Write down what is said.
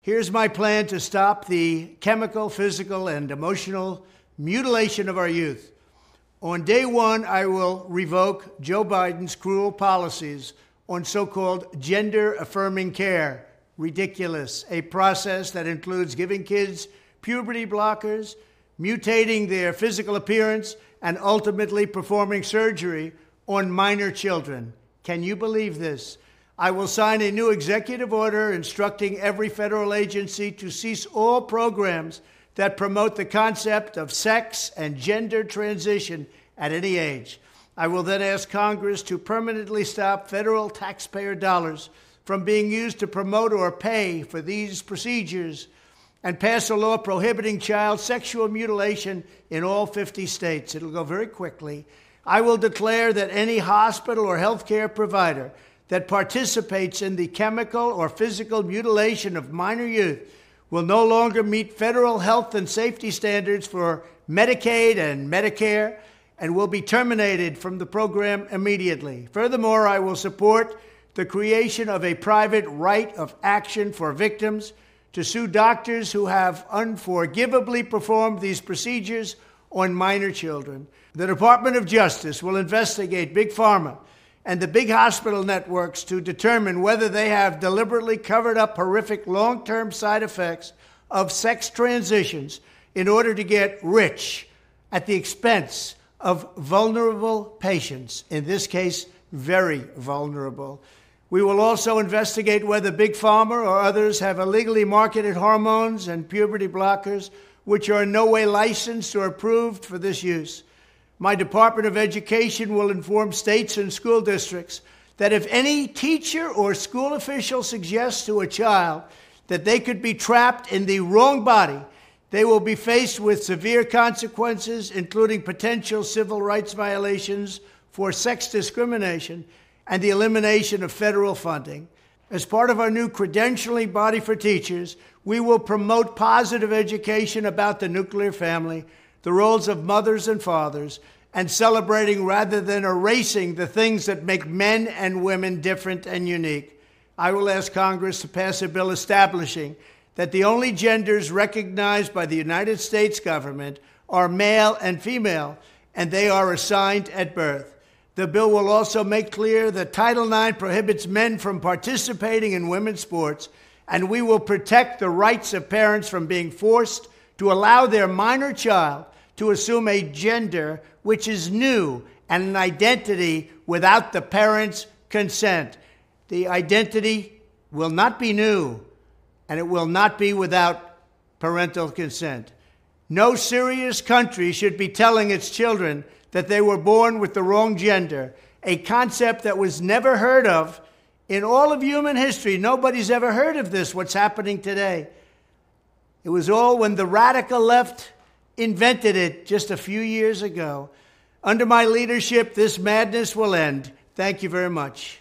Here's my plan to stop the chemical, physical, and emotional mutilation of our youth. On day one, I will revoke Joe Biden's cruel policies on so-called gender-affirming care. Ridiculous. A process that includes giving kids puberty blockers, mutating their physical appearance, and ultimately performing surgery on minor children. Can you believe this? I will sign a new executive order instructing every federal agency to cease all programs that promote the concept of sex and gender transition at any age. I will then ask Congress to permanently stop federal taxpayer dollars from being used to promote or pay for these procedures and pass a law prohibiting child sexual mutilation in all 50 states. It'll go very quickly. I will declare that any hospital or healthcare provider that participates in the chemical or physical mutilation of minor youth will no longer meet federal health and safety standards for Medicaid and Medicare and will be terminated from the program immediately. Furthermore, I will support the creation of a private right of action for victims to sue doctors who have unforgivably performed these procedures on minor children. The Department of Justice will investigate Big Pharma and the big hospital networks to determine whether they have deliberately covered up horrific long-term side effects of sex transitions in order to get rich at the expense of vulnerable patients, in this case, very vulnerable. We will also investigate whether Big Pharma or others have illegally marketed hormones and puberty blockers which are in no way licensed or approved for this use. My Department of Education will inform states and school districts that if any teacher or school official suggests to a child that they could be trapped in the wrong body, they will be faced with severe consequences, including potential civil rights violations for sex discrimination and the elimination of federal funding. As part of our new credentialing body for teachers, we will promote positive education about the nuclear family, the roles of mothers and fathers, and celebrating rather than erasing the things that make men and women different and unique. I will ask Congress to pass a bill establishing that the only genders recognized by the United States government are male and female, and they are assigned at birth. The bill will also make clear that Title IX prohibits men from participating in women's sports, and we will protect the rights of parents from being forced to allow their minor child to assume a gender which is new and an identity without the parents' consent. The identity will not be new, and it will not be without parental consent. No serious country should be telling its children that they were born with the wrong gender, a concept that was never heard of in all of human history. Nobody's ever heard of this, what's happening today. It was all when the radical left invented it just a few years ago. Under my leadership, this madness will end. Thank you very much.